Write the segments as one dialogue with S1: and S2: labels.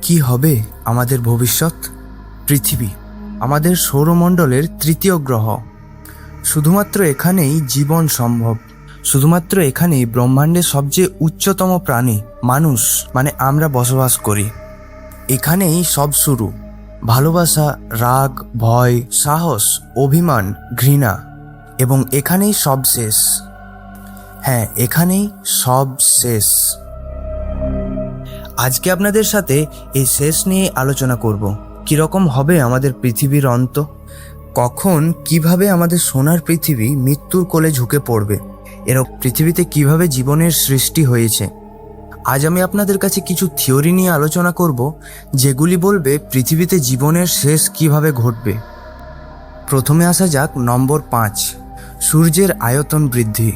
S1: কি হবে আমাদের ভবিষ্যৎ? পৃথিবী আমাদের সৌরমণ্ডলের তৃতীয় গ্রহ। শুধুমাত্র এখানেই জীবন সম্ভব। শুধুমাত্র এখানেই ব্রহ্মাণ্ডের সবচেয়ে উচ্চতম প্রাণী মানুষ মানে আমরা বসবাস করি। এখানেই সব শুরু। ভালোবাসা, রাগ, ভয়, সাহস, অভিমান, ঘৃণা, এবং এখানেই সব শেষ। হ্যাঁ, এখানেই সব শেষ। আজকে আপনাদের সাথে এই শেষ নিয়ে আলোচনা করব। কীরকম হবে আমাদের পৃথিবীর অন্ত, কখন কিভাবে আমাদের সোনার পৃথিবী মৃত্যুর কোলে ঝুঁকে পড়বে, এরকম পৃথিবীতে কিভাবে জীবনের সৃষ্টি হয়েছে। আজ আমি আপনাদের কাছে কিছু থিওরি নিয়ে আলোচনা করব, যেগুলি বলবে পৃথিবীতে জীবনের শেষ কিভাবে ঘটবে। প্রথমে আসা যাক নম্বর 5, সূর্যের আয়তন বৃদ্ধি।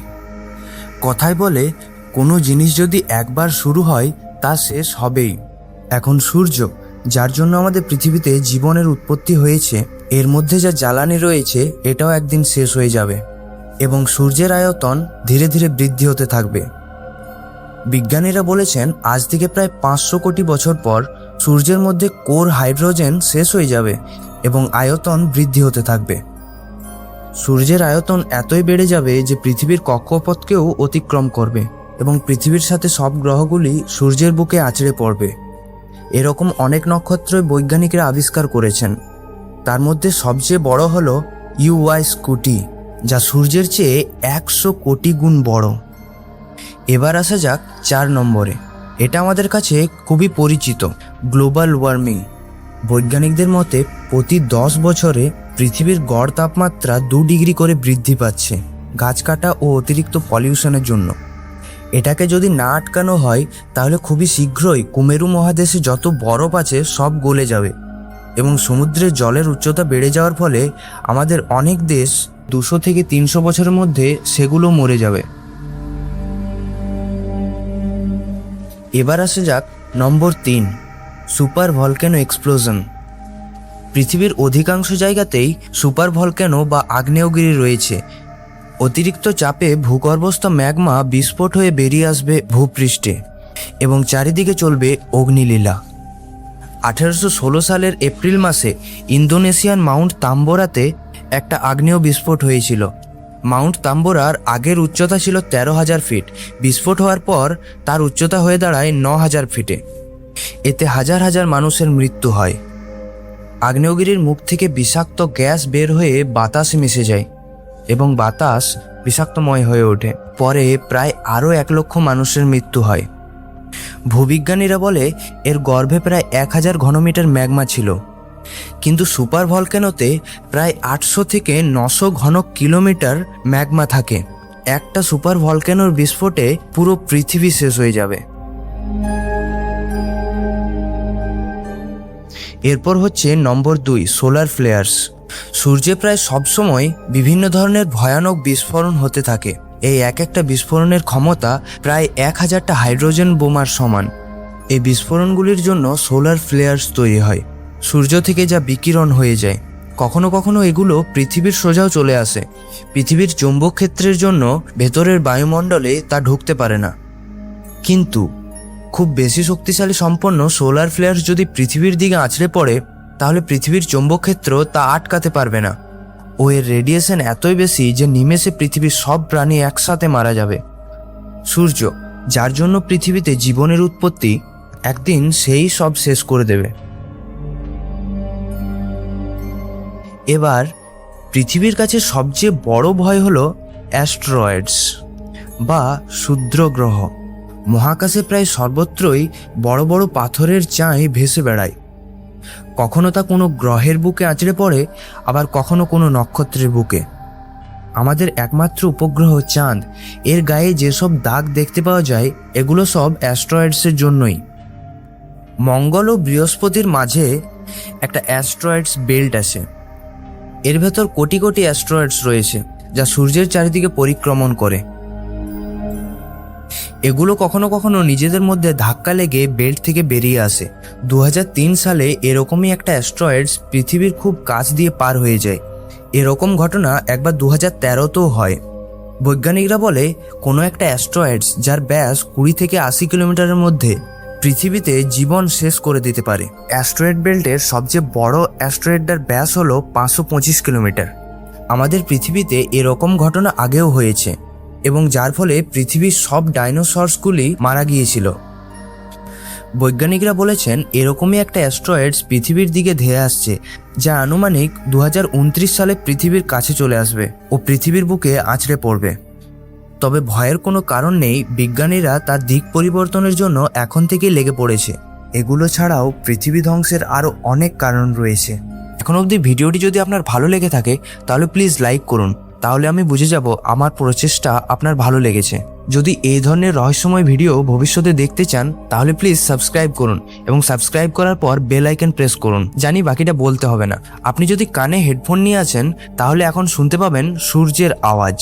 S1: কথায় বলে কোনো জিনিস যদি একবার শুরু হয় তা শেষ হবেই। এখন সূর্য, যার জন্য আমাদের পৃথিবীতে জীবনের উৎপত্তি হয়েছে, এর মধ্যে যা জ্বালানি রয়েছে এটাও একদিন শেষ হয়ে যাবে এবং সূর্যের আয়তন ধীরে ধীরে বৃদ্ধি হতে থাকবে। বিজ্ঞানীরা বলেছেন আজ থেকে প্রায় 500 কোটি বছর পর সূর্যের মধ্যে কোর হাইড্রোজেন শেষ হয়ে যাবে এবং আয়তন বৃদ্ধি হতে থাকবে। সূর্যের আয়তন এতই বেড়ে যাবে যে পৃথিবীর কক্ষপথকেও অতিক্রম করবে এবং পৃথিবীর সাথে সব গ্রহগুলি সূর্যের বুকে আছড়ে পড়বে। এরকম অনেক নক্ষত্রই বৈজ্ঞানিকরা আবিষ্কার করেছেন। তার মধ্যে সবচেয়ে বড় হলো ইউআই স্কুটি, যা সূর্যের চেয়ে 100 কোটি গুণ বড়। এবার আসা যাক 4 নম্বরে। এটা আমাদের কাছে খুবই পরিচিত, গ্লোবাল ওয়ার্মিং। বৈজ্ঞানিকদের মতে প্রতি 10 বছরে পৃথিবীর গড় তাপমাত্রা 2 ডিগ্রি করে বৃদ্ধি পাচ্ছে গাছ কাটা ও অতিরিক্ত পলিউশনের জন্য। এটাকে যদি না আটকানো হয় তাহলে খুবই শীঘ্রই কুমেরু মহাদেশে যত বরফ আছে সব গলে যাবে এবং সমুদ্রের জলের উচ্চতা বেড়ে যাওয়ার ফলে আমাদের অনেক দেশ 200 থেকে 300 বছরের মধ্যে সেগুলো মরে যাবে। এবার আসা যাক নম্বর 3, সুপার ভলক্যানো এক্সপ্লোশন। পৃথিবীর অধিকাংশ জায়গাতেই সুপার ভলক্যানো বা আগ্নেয়গিরি রয়েছে। অতিরিক্ত চাপে ভূগর্ভস্থ ম্যাগমা বিস্ফোট হয়ে বেরিয়ে আসবে ভূপৃষ্ঠে এবং চারিদিকে চলবে অগ্নিলীলা। 1816 সালের এপ্রিল মাসে ইন্দোনেশিয়ান মাউন্ট তাম্বোরাতে একটা আগ্নেয় বিস্ফোট হয়েছিল। মাউন্ট তাম্বোরার আগের উচ্চতা ছিল 13,000 ফিট। বিস্ফোট হওয়ার পর তার উচ্চতা হয়ে দাঁড়ায় 9,000 ফিটে। এতে হাজার হাজার মানুষের মৃত্যু হয়। আগ্নেয়গিরির মুখ থেকে বিষাক্ত গ্যাস বের হয়ে বাতাসে মিশে যায় এবং বাতাস বিষাক্তময় হয়ে ওঠে। পরে প্রায় আরও 1 লক্ষ মানুষের মৃত্যু হয়। ভূবিজ্ঞানীরা বলে এর গর্ভে প্রায় 1000 ঘনমিটার ম্যাগমা ছিল, কিন্তু সুপার ভলক্যানোতে প্রায় 800 থেকে 900 ঘন কিলোমিটার ম্যাগমা থাকে। একটা সুপার ভলক্যানোর বিস্ফোটে পুরো পৃথিবী শেষ হয়ে যাবে। এরপর হচ্ছে নম্বর 2, সোলার ফ্লেয়ার্স। সূর্যে প্রায় সবসময় বিভিন্ন ধরনের ভয়ানক বিস্ফোরণ হতে থাকে। এই একটা বিস্ফোরণের ক্ষমতা প্রায় 1000টা হাইড্রোজেন বোমার সমান। এই বিস্ফোরণগুলির জন্য সোলার ফ্লেয়ার্স তৈরি হয়। সূর্য থেকে যা বিকিরণ হয়ে যায়, কখনো কখনো এগুলো পৃথিবীর সোজাও চলে আসে। পৃথিবীর চৌম্বক ক্ষেত্রের জন্য ভেতরের বায়ুমণ্ডলে তা ঢুকতে পারে না। কিন্তু খুব বেশি শক্তিশালী সম্পন্ন সোলার ফ্লেয়ার্স যদি পৃথিবীর দিকে আছড়ে পড়ে তাহলে পৃথিবীর চৌম্বক ক্ষেত্র তা আটকাতে পারবে না ও এর রেডিয়েশন এতই বেশি যে নিমেষে পৃথিবীর সব প্রাণী একসাথে মারা যাবে। সূর্য, যার জন্য পৃথিবীতে জীবনের উৎপত্তি, একদিন সেই সব শেষ করে দেবে। এবার পৃথিবীর কাছে সবচেয়ে বড় ভয় হলো অ্যাস্টেরয়েডস বা ক্ষুদ্র গ্রহ। মহাকাশে প্রায় সর্বত্রই বড় বড় পাথরের চাই ভেসে বেড়ায়। কখনো তা কোনো গ্রহের বুকে আছড়ে পড়ে, আবার কখনো কোনো নক্ষত্রের বুকে। আমাদের একমাত্র উপগ্রহ চাঁদ, এর গায়ে যেসব দাগ দেখতে পাওয়া যায় এগুলো সব অ্যাস্টেরয়েডসের জন্যই। মঙ্গল ও বৃহস্পতির মাঝে একটা অ্যাস্টেরয়েডস বেল্ট আছে। এর ভেতর কোটি কোটি অ্যাস্টেরয়েডস রয়েছে যা সূর্যের চারিদিকে পরিক্রমণ করে। এগুলো কখনো কখনো নিজেদের মধ্যে ধাক্কা লেগে বেল্ট থেকে বেরিয়ে আসে। 2003 সালে এরকমই একটা অ্যাস্টেরয়েডস পৃথিবীর খুব কাছ দিয়ে পার হয়ে যায়। এরকম ঘটনা একবার 2013তেও হয়। বৈজ্ঞানিকরা বলে কোনো একটা অ্যাস্টেরয়েডস যার ব্যাস 20 থেকে 80 কিলোমিটারের মধ্যে পৃথিবীতে জীবন শেষ করে দিতে পারে। অ্যাস্টেরয়েড বেল্টের সবচেয়ে বড় অ্যাস্টেরয়েডটার ব্যাস হলো 525 কিলোমিটার। আমাদের পৃথিবীতে এরকম ঘটনা আগেও হয়েছে এবং যার ফলে পৃথিবীর সব ডাইনোসরসগুলি মারা গিয়েছিল। বৈজ্ঞানিকরা বলেছেন এরকমই একটা অ্যাস্টেরয়েড পৃথিবীর দিকে ধেয়ে আসছে, যা আনুমানিক 2029 সালে পৃথিবীর কাছে চলে আসবে ও পৃথিবীর বুকে আছড়ে পড়বে। তবে ভয়ের কোনো কারণ নেই, বিজ্ঞানীরা তার দিক পরিবর্তনের জন্য এখন থেকেই লেগে পড়েছে। এগুলো ছাড়াও পৃথিবী ধ্বংসের আরও অনেক কারণ রয়েছে। এখন অবধি ভিডিওটি যদি আপনার ভালো লেগে থাকে তাহলে প্লিজ লাইক করুন, তাহলে আমি বুঝে যাব আমার প্রচেষ্টা আপনার ভালো লেগেছে। যদি এই ধরনের রহস্যময় ভিডিও ভবিষ্যতে দেখতে চান তাহলে প্লিজ সাবস্ক্রাইব করুন এবং সাবস্ক্রাইব করার পর বেল আইকন প্রেস করুন। জানি বাকিটা বলতে হবে না। আপনি যদি কানে হেডফোন নিয়ে আছেন তাহলে এখন শুনতে পাবেন সূর্যের আওয়াজ।